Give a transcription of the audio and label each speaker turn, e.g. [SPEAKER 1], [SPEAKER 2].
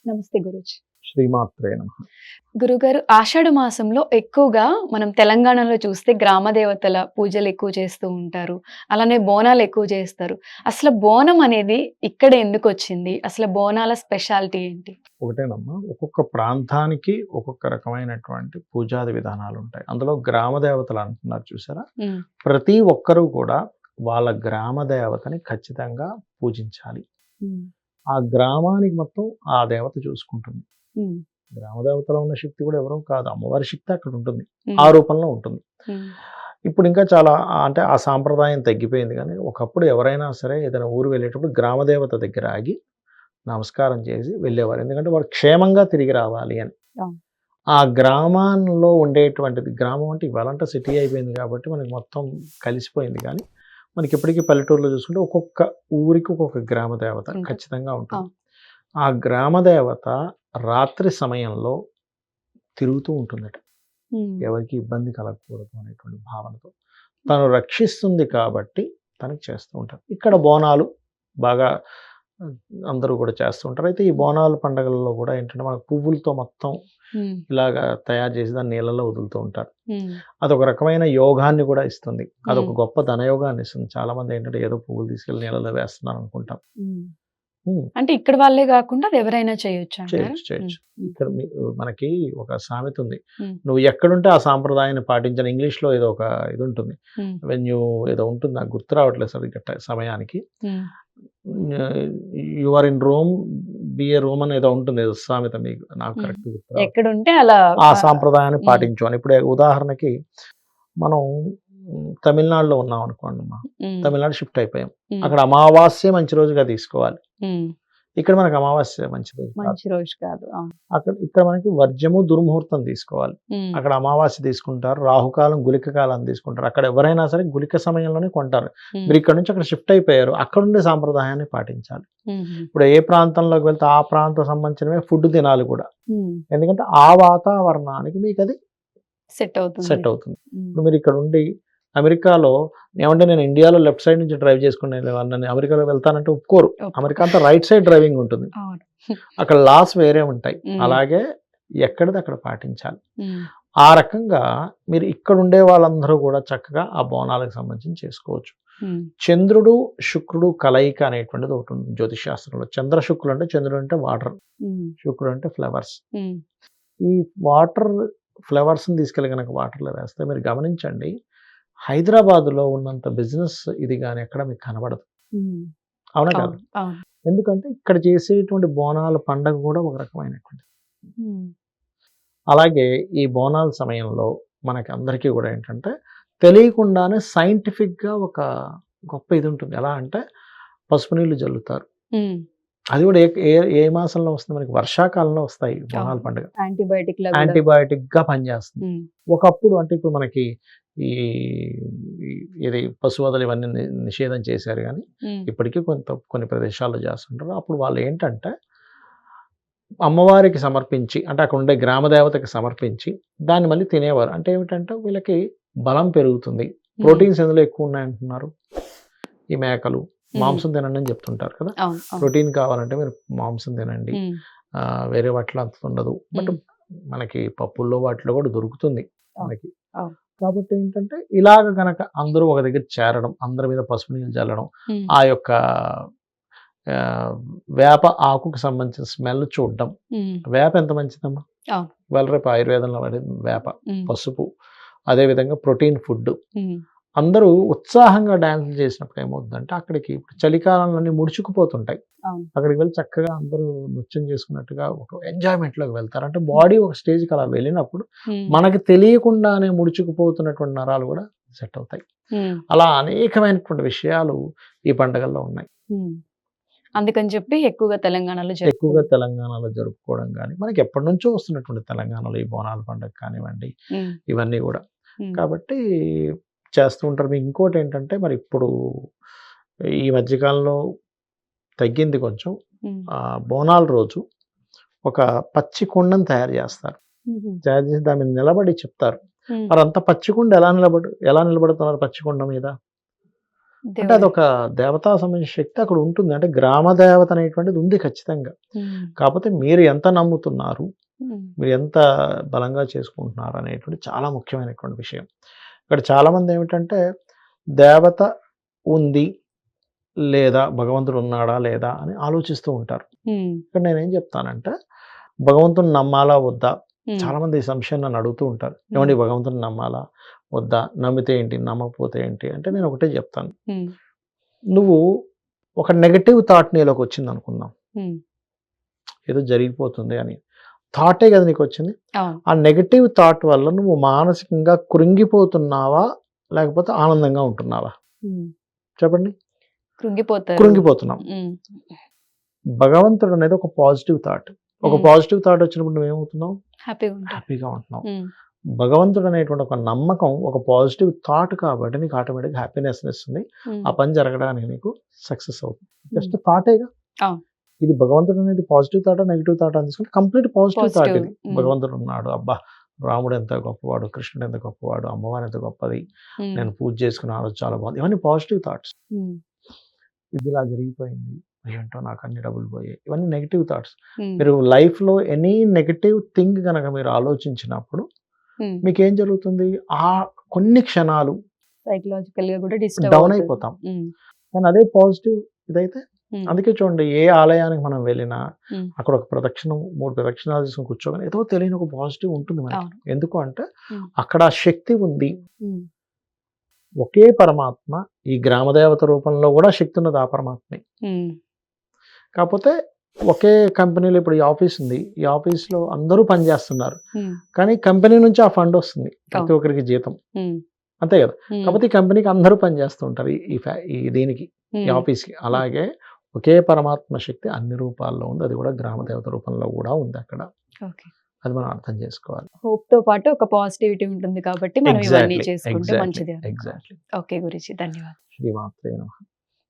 [SPEAKER 1] నమస్తే గురూజీ.
[SPEAKER 2] శ్రీమాత్రే నమః.
[SPEAKER 1] గురుగారు, ఆషాఢ మాసంలో ఎక్కువగా మనం తెలంగాణలో చూస్తే గ్రామ దేవతల పూజలు ఎక్కువ చేస్తూ ఉంటారు. అలానే బోనాలు ఎక్కువ చేస్తారు. అసలు బోనం అనేది ఇక్కడ ఎందుకొచ్చింది? అసలు బోనాల స్పెషాలిటీ ఏంటి?
[SPEAKER 2] ఒకటేనమ్మా, ఒక్కొక్క ప్రాంతానికి ఒక్కొక్క రకమైనటువంటి పూజాది విధానాలు ఉంటాయి. అందులో గ్రామ దేవతలు అంటున్నారు చూసారా?
[SPEAKER 1] హ్మ్.
[SPEAKER 2] ప్రతి ఒక్కరూ కూడా వాళ్ళ గ్రామ దేవతని ఖచ్చితంగా పూజించాలి.
[SPEAKER 1] హ్మ్.
[SPEAKER 2] ఆ గ్రామానికి మొత్తం ఆ దేవత చూసుకుంటుంది.
[SPEAKER 1] హ్మ్.
[SPEAKER 2] గ్రామ దేవతలో ఉన్న శక్తి కూడా ఎవరో కాదు, అమ్మవారి శక్తి అక్కడ ఉంటుంది,
[SPEAKER 1] హ్మ్.
[SPEAKER 2] ఆ రూపంలో ఉంటుంది.
[SPEAKER 1] హ్మ్.
[SPEAKER 2] ఇప్పుడు ఇంకా చాలా అంటే ఆ సాంప్రదాయం తగ్గిపోయింది. కానీ ఒకప్పుడు ఎవరైనా సరే ఏదైనా ఊరు వెళ్ళేటప్పుడు గ్రామ దేవత దగ్గర ఆగి నమస్కారం చేసి వెళ్ళేవారు. ఎందుకంటే వారు క్షేమంగా తిరిగి రావాలి అని.
[SPEAKER 1] అవును.
[SPEAKER 2] ఆ గ్రామాల్లో ఉండేటువంటిది, గ్రామం అంటే ఇవాళంటే సిటీ అయిపోయింది కాబట్టి మనకి మొత్తం కలిసిపోయింది. కానీ మనకి ఇప్పటికీ పల్లెటూరులో చూసుకుంటే ఒక్కొక్క ఊరికి ఒక్కొక్క గ్రామ దేవత
[SPEAKER 1] ఉంటుంది.
[SPEAKER 2] ఖచ్చితంగా ఉంటుంది.
[SPEAKER 1] అవును.
[SPEAKER 2] ఆ గ్రామ దేవత రాత్రి సమయంలో తిరుగుతూ ఉంటుందట.
[SPEAKER 1] హ్మ్.
[SPEAKER 2] ఎవరికీ ఇబ్బంది కలగకూడదు అనేటువంటి భావనతో తను రక్షిస్తుంది కాబట్టి తనకి చేస్తూ ఉంటారు. ఇక్కడ బోనాలు బాగా అందరూ కూడా చేస్తూ ఉంటారు. అయితే ఈ బోనాల పండుగలలో కూడా ఏంటంటే మనకు పువ్వులతో మొత్తం
[SPEAKER 1] హ్మ్.
[SPEAKER 2] ఇలాగా తయారు చేసి దాన్ని నీళ్ళలో వదులుతూ ఉంటారు.
[SPEAKER 1] హ్మ్.
[SPEAKER 2] అదొక రకమైన యోగాన్ని కూడా ఇస్తుంది. అదొక
[SPEAKER 1] హ్మ్.
[SPEAKER 2] గొప్ప ధనయోగాన్ని ఇస్తుంది. చాలా మంది ఏంటంటే ఏదో పువ్వులు తీసుకెళ్ళి నీళ్ళలో వేస్తున్నారు అనుకుంటాం.
[SPEAKER 1] హ్మ్.
[SPEAKER 2] హ్మ్.
[SPEAKER 1] అంటే ఇక్కడ వాళ్ళే గాకుండా అది ఎవరైనా చేయొచ్చు అంటారా?
[SPEAKER 2] చేయొచ్చు, చేయొచ్చు.
[SPEAKER 1] హ్మ్.
[SPEAKER 2] ఇక్కడ మనకి ఒక సామెత ఉంది.
[SPEAKER 1] హ్మ్.
[SPEAKER 2] నువ్వు ఎక్కడుంటే ఆ సాంప్రదాయాన్ని పాటించని, ఇంగ్లీష్‌లో ఏదో ఒక ఇది ఉంటుంది.
[SPEAKER 1] హ్మ్.
[SPEAKER 2] వెన్ యూ ఏదో ఉంటుంది, నాకు గుర్తు రావట్లేదు సరిగ్గా సమయానికి.
[SPEAKER 1] Hmm.
[SPEAKER 2] You are in Rome, be a Roman ఏదో ఉంటుంది. ఏదో సామెత మీకు నాకు
[SPEAKER 1] హ్మ్.
[SPEAKER 2] కరెక్ట్ గుర్తు రావట్లేదు.
[SPEAKER 1] ఎక్కడుంటే అలా
[SPEAKER 2] ఆ సాంప్రదాయాన్ని
[SPEAKER 1] హ్మ్.
[SPEAKER 2] పాటించు అని. ఇప్పుడు ఉదాహరణకి మనం తమిళనాడులో ఉన్నాం అనుకోండమ్మా.
[SPEAKER 1] హ్మ్.
[SPEAKER 2] తమిళనాడు షిఫ్ట్ అయిపోయాం.
[SPEAKER 1] హ్మ్.
[SPEAKER 2] అక్కడ అమావాస్య మంచి రోజుగా తీసుకోవాలి.
[SPEAKER 1] హ్మ్.
[SPEAKER 2] ఇక్కడ మనకు అమావాస్య మంచి రోజు కాదు.
[SPEAKER 1] మంచి రోజు కాదు. అవును.
[SPEAKER 2] ఇక్కడ మనకి వర్జ్యము, దుర్ముహూర్తం తీసుకోవాలి.
[SPEAKER 1] హ్మ్.
[SPEAKER 2] అక్కడ అమావాస్య తీసుకుంటారు, రాహుకాలం, గుళిక కాలం తీసుకుంటారు. అక్కడ ఎవరైనా సరే గుళిక సమయంలోనే కొంటారు.
[SPEAKER 1] హ్మ్.
[SPEAKER 2] మీరు ఇక్కడ నుంచి అక్కడ షిఫ్ట్ అయిపోయారు. అక్కడుండే సాంప్రదాయాన్ని పాటించాలి.
[SPEAKER 1] హుహు.
[SPEAKER 2] ఇప్పుడు ఏ ప్రాంతంలోకి వెళ్తే ఆ ప్రాంతం సంబంధించినవే ఫుడ్ తినాలి కూడా.
[SPEAKER 1] హ్మ్.
[SPEAKER 2] ఎందుకంటే ఆ వాతావరణానికి మీకు అది
[SPEAKER 1] సెట్ అవుతుంది.
[SPEAKER 2] సెట్ అవుతుంది.
[SPEAKER 1] హ్మ్.
[SPEAKER 2] ఇప్పుడు మీరు ఇక్కడ ఉండి అమెరికాలో ఏమంటే నేను ఇండియాలో లెఫ్ట్ సైడ్ నుంచి డ్రైవ్ చేసుకుని నన్ను అమెరికాలో వెళ్తానంటే ఒప్పుకోరు. అమెరికా అంతా రైట్ సైడ్ డ్రైవింగ్ ఉంటుంది.
[SPEAKER 1] అవును.
[SPEAKER 2] అక్కడ లాస్ వేరే ఉంటాయి.
[SPEAKER 1] హ్మ్.
[SPEAKER 2] అలాగే ఎక్కడిది అక్కడ పాటించాలి.
[SPEAKER 1] హ్మ్.
[SPEAKER 2] ఆ రకంగా మీరు ఇక్కడ ఉండే వాళ్ళందరూ కూడా చక్కగా ఆ బోనాలకు సంబంధించి చేసుకోవచ్చు.
[SPEAKER 1] హ్మ్.
[SPEAKER 2] చంద్రుడు, శుక్రుడు కలయిక అనేటువంటిది ఒకటి ఉంది జ్యోతిష్ శాస్త్రంలో. చంద్ర శుక్రులు అంటే చంద్రుడు అంటే వాటర్,
[SPEAKER 1] హ్మ్.
[SPEAKER 2] శుక్రుడు అంటే ఫ్లవర్స్.
[SPEAKER 1] హ్మ్.
[SPEAKER 2] ఈ వాటర్ ఫ్లవర్స్‌ని తీసుకెళ్ళి గనక వాటర్‌లో వేస్తే మీరు గమనించండి, హైదరాబాద్‌లో ఉన్నంత బిజినెస్ ఇది గాని ఎక్కడ మీకు కనబడదు.
[SPEAKER 1] హ్మ్.
[SPEAKER 2] అవునా
[SPEAKER 1] అవును.
[SPEAKER 2] కాదా?
[SPEAKER 1] అవును.
[SPEAKER 2] ఎందుకంటే ఇక్కడ చేసేటువంటి బోనాల పండగ కూడా ఒక రకమైనటువంటిది.
[SPEAKER 1] హ్మ్.
[SPEAKER 2] అలాగే ఈ బోనాల సమయంలో మనకి అందరికీ కూడా ఏంటంటే తెలియకుండానే సైంటిఫిక్‌గా ఒక గొప్ప ఇది ఉంటుంది. ఎలా అంటే పసుపు నీళ్లు జల్లుతారు.
[SPEAKER 1] హ్మ్.
[SPEAKER 2] అది కూడా ఏ ఏ ఏ మాసంలో వస్తుంది? మనకి వర్షాకాలంలో వస్తాయి ఈ బోనాల
[SPEAKER 1] అవును.
[SPEAKER 2] పండుగ.
[SPEAKER 1] యాంటీబయాటిక్‌లా గూడా.
[SPEAKER 2] యాంటీబయాటిక్‌గా పనిచేస్తుంది.
[SPEAKER 1] హ్మ్.
[SPEAKER 2] ఒకప్పుడు అంటే ఇప్పుడు మనకి ఈ ఇది పశువదలు ఇవన్నీ నిషేధం చేశారు గానీ,
[SPEAKER 1] హ్మ్.
[SPEAKER 2] ఇప్పటికీ కొన్ని ప్రదేశాల్లో చేస్తుంటారు. అప్పుడు వాళ్ళు ఏంటంటే అమ్మవారికి సమర్పించి, అంటే అక్కడ ఉండే గ్రామ దేవతకి సమర్పించి దాన్ని మళ్ళీ తినేవారు. అంటే ఏమిటంటే వీళ్ళకి బలం పెరుగుతుంది.
[SPEAKER 1] హ్మ్.
[SPEAKER 2] ప్రోటీన్స్ ఎందులో ఎక్కువ ఉన్నాయంటున్నారు? ఈ మేకలు,
[SPEAKER 1] హ్మ్.
[SPEAKER 2] మాంసం తినండి అని చెప్తుంటారు కదా!
[SPEAKER 1] అవును. అవును.
[SPEAKER 2] ప్రోటీన్ కావాలంటే మీరు మాంసం తినండి.
[SPEAKER 1] హ్మ్.
[SPEAKER 2] వేరే వాటిలో అంత ఉండదు. బట్
[SPEAKER 1] హ్మ్.
[SPEAKER 2] మనకి పప్పుల్లో వాటిలో కూడా దొరుకుతుంది
[SPEAKER 1] అవును.
[SPEAKER 2] మనకి.
[SPEAKER 1] అవును.
[SPEAKER 2] కాబట్టి ఏంటంటే ఇలాగ గనక అందరూ ఒక దగ్గర చేరడం, అందరి మీద పసుపు నీళ్ళు జల్లడం,
[SPEAKER 1] హ్మ్.
[SPEAKER 2] ఆ యొక్క ఆహ్, వేప ఆకుకు సంబంధించిన స్మెల్ చూడడం.
[SPEAKER 1] హ్మ్.
[SPEAKER 2] వేప ఎంత మంచిదమ్మా!
[SPEAKER 1] అవును.
[SPEAKER 2] ఇవాళ రేపు ఆయుర్వేదంలో వాడేది వేప,
[SPEAKER 1] హ్మ్.
[SPEAKER 2] పసుపు, అదేవిధంగా ప్రోటీన్ ఫుడ్.
[SPEAKER 1] హ్మ్.
[SPEAKER 2] అందరూ ఉత్సాహంగా డాన్సులు చేసినప్పుడు ఏమవుతుందంటే అక్కడికి ఇప్పుడు చలికాలంలోనే ముడుచుకుపోతుంటాయి.
[SPEAKER 1] అవును.
[SPEAKER 2] అక్కడికి వెళ్ళి చక్కగా అందరూ నృత్యం చేసుకున్నట్టుగా ఒక ఎంజాయ్‌మెంట్‌లోకి వెళ్తారు. అంటే
[SPEAKER 1] హ్మ్.
[SPEAKER 2] బాడీ ఒక స్టేజ్‌కి అలా వెళ్ళినప్పుడు
[SPEAKER 1] హ్మ్.
[SPEAKER 2] మనకి తెలియకుండానే ముడుచుకుపోతున్నటువంటి నరాలు కూడా సెట్ అవుతాయి.
[SPEAKER 1] హ్మ్.
[SPEAKER 2] అలా అనేకమైనటువంటి విషయాలు ఈ పండుగల్లో ఉన్నాయి.
[SPEAKER 1] హ్మ్. అందుకని చెప్పి ఎక్కువగా తెలంగాణలో
[SPEAKER 2] ఎక్కువగా
[SPEAKER 1] జరుపుకుంటారు.
[SPEAKER 2] తెలంగాణలో జరుపుకోవడం గాని, మనకి ఎప్పటినుంచో వస్తున్నటువంటి తెలంగాణలో ఈ బోనాల పండుగ కానివ్వండి,
[SPEAKER 1] హ్మ్.
[SPEAKER 2] ఇవన్నీ గూడా.
[SPEAKER 1] హ్మ్.
[SPEAKER 2] కాబట్టి చేస్తూ ఉంటారు. మీకు ఇంకోటేంటంటే మరి ఇప్పుడు ఈ మధ్య కాలంలో తగ్గింది కొంచెం.
[SPEAKER 1] హ్మ్.
[SPEAKER 2] బోనాల రోజు ఒక పచ్చి కుండను తయారు జేస్తారు.
[SPEAKER 1] హుహు.
[SPEAKER 2] తయారు చేసి దాని మీద నిలబడి చెప్తారు.
[SPEAKER 1] హ్మ్.
[SPEAKER 2] మరంత పచ్చి కుండ ఎలా నిలబడుతున్నారు పచ్చి కుండ మీద? అంటే
[SPEAKER 1] దేవుడు.
[SPEAKER 2] అదొక దేవతా సంబంధించిన శక్తి అక్కడ ఉంటుంది. అంటే గ్రామ దేవత అనేటువంటిది ఉంది ఖచ్చితంగా.
[SPEAKER 1] ఉమ్,
[SPEAKER 2] కాకపోతే మీరు ఎంత నమ్ముతున్నారు,
[SPEAKER 1] ఉమ్,
[SPEAKER 2] మీరు ఎంత బలంగా చేసుకుంటున్నారు అనేటువంటి చాలా ముఖ్యమైనటువంటి విషయం. ఇక్కడ చాలామంది ఏమిటంటే దేవత ఉంది లేదా, భగవంతుడు ఉన్నాడా లేదా అని ఆలోచిస్తూ ఉంటారు.
[SPEAKER 1] ఉమ్,
[SPEAKER 2] ఇక్కడ నేనేం చెప్తానంటే భగవంతుని నమ్మాలా వద్దా,
[SPEAKER 1] ఉమ్,
[SPEAKER 2] చాలామంది ఈ సంశయం నన్ను అడుగుతూ ఉంటారు. ఏమండి భగవంతుని నమ్మాలా వద్దా, నమ్మితే ఏంటి, నమ్మకపోతే ఏంటి అంటే నేను ఒకటే చెప్తాను.
[SPEAKER 1] ఉమ్,
[SPEAKER 2] నువ్వు ఒక నెగటివ్ థాట్ నీలోకి వచ్చింది అనుకుందాం,
[SPEAKER 1] ఉమ్,
[SPEAKER 2] ఏదో జరిగిపోతుంది అని థాటే కదా నీకు వచ్చింది.
[SPEAKER 1] అవును.
[SPEAKER 2] ఆ నెగటివ్ థాట్ వల్ల నువ్వు మానసికంగా కృంగిపోతున్నావా లేకపోతే ఆనందంగా ఉంటున్నావా?
[SPEAKER 1] ఉమ్,
[SPEAKER 2] చెప్పండి.
[SPEAKER 1] కృంగిపోతారు.
[SPEAKER 2] కృంగిపోతున్నాం.
[SPEAKER 1] ఉమ్,
[SPEAKER 2] భగవంతుడు అనేది ఒక పాజిటివ్ థాట్. ఒక
[SPEAKER 1] ఉమ్,
[SPEAKER 2] పాజిటివ్ థాట్ వచ్చినప్పుడు నువ్వేమవుతున్నావు?
[SPEAKER 1] హ్యాపీగా ఉంటారు.
[SPEAKER 2] హ్యాపీగా ఉంటున్నావు.
[SPEAKER 1] ఉమ్,
[SPEAKER 2] భగవంతుడు అనేటువంటి ఒక నమ్మకం, ఒక పాజిటివ్ థాట్ కాబట్టి నీకు ఆటోమేటిక్గా హ్యాపీనెస్ ఇస్తుంది.
[SPEAKER 1] ఉమ్,
[SPEAKER 2] ఆ పని జరగడానికి నీకు సక్సెస్ అవుతుంది. జస్ట్ థాటేగా.
[SPEAKER 1] అవును.
[SPEAKER 2] ఇది భగవంతుడు అనేది పాజిటివ్ థాట్ నెగిటివ్ థాట్ అని తీసుకుంటే కంప్లీట్ పాజిటివ్ థాట్
[SPEAKER 1] పాజిటివ్.
[SPEAKER 2] ఇది. భగవంతుడు ఉన్నాడు, అబ్బా రాముడు ఎంత గొప్పవాడు, కృష్ణుడు ఎంత గొప్పవాడు, అమ్మవారు ఎంత గొప్పది,
[SPEAKER 1] ఉమ్,
[SPEAKER 2] నేను పూజ చేసుకున్న ఆ రోజు చాలా బాగుంది, ఇవన్నీ పాజిటివ్ థాట్స్.
[SPEAKER 1] ఉమ్,
[SPEAKER 2] ఇది ఇలా జరిగిపోయింది, ఏంటో నాకు అన్ని డబ్బులు పోయాయి, ఇవన్నీ నెగిటివ్ థాట్స్.
[SPEAKER 1] ఉమ్,
[SPEAKER 2] మీరు లైఫ్లో ఎనీ నెగిటివ్ థింగ్ కనుక మీరు ఆలోచించినప్పుడు
[SPEAKER 1] ఉమ్,
[SPEAKER 2] మీకు ఏం జరుగుతుంది? ఆ కొన్ని క్షణాలు
[SPEAKER 1] సైకలాజికల్ గా కూడా డిస్టర్బ్
[SPEAKER 2] డౌన్ అయిపోతాం. కానీ అదే పాజిటివ్ ఇదైతే, అందుకే చూడండి ఏ ఆలయానికి మనం వెళ్ళినా అక్కడ ఒక ప్రదక్షిణం 3 ప్రదక్షిణాలు తీసుకుని కూర్చోగానే ఏదో తెలియని ఒక పాజిటివ్ ఉంటుంది మనకి.
[SPEAKER 1] అవును.
[SPEAKER 2] ఎందుకు అంటే
[SPEAKER 1] ఉమ్,
[SPEAKER 2] అక్కడ ఆ శక్తి ఉంది.
[SPEAKER 1] ఉమ్,
[SPEAKER 2] ఒకే పరమాత్మ ఈ గ్రామదేవత రూపంలో కూడా శక్తి ఉన్నది ఆ పరమాత్మే.
[SPEAKER 1] ఉమ్,
[SPEAKER 2] కాకపోతే ఒకే కంపెనీలో ఇప్పుడు ఈ ఆఫీస్ ఉంది, ఈ ఆఫీస్లో అందరూ పనిచేస్తున్నారు,
[SPEAKER 1] ఉమ్,
[SPEAKER 2] కానీ కంపెనీ నుంచి ఆ ఫండ్ వస్తుంది ప్రతి
[SPEAKER 1] అవును.
[SPEAKER 2] ఒక్కరికి జీతం,
[SPEAKER 1] ఉమ్,
[SPEAKER 2] అంతే కదా.
[SPEAKER 1] ఉమ్,
[SPEAKER 2] కాకపోతే ఈ కంపెనీకి అందరూ పనిచేస్తూ ఉంటారు, ఈ దీనికి, ఈ
[SPEAKER 1] ఉమ్,
[SPEAKER 2] ఆఫీస్కి. అలాగే ఒకే పరమాత్మ శక్తి అన్ని రూపాల్లో ఉంది, అది కూడా గ్రామదేవత రూపంలో కూడా ఉంది అక్కడ.
[SPEAKER 1] ఓకే.
[SPEAKER 2] అది మనం అర్థం చేసుకోవాలి.
[SPEAKER 1] హోప్ తో పాటు ఒక పాజిటివిటీ ఉంటుంది కాబట్టి మనం ఇవన్నీ చేసుకుంటే మంచిది.
[SPEAKER 2] ఎగ్జాక్ట్లీ.
[SPEAKER 1] ఓకే గురుజీ, ధన్యవాదాలు.
[SPEAKER 2] శ్రీమాత్రే నమః.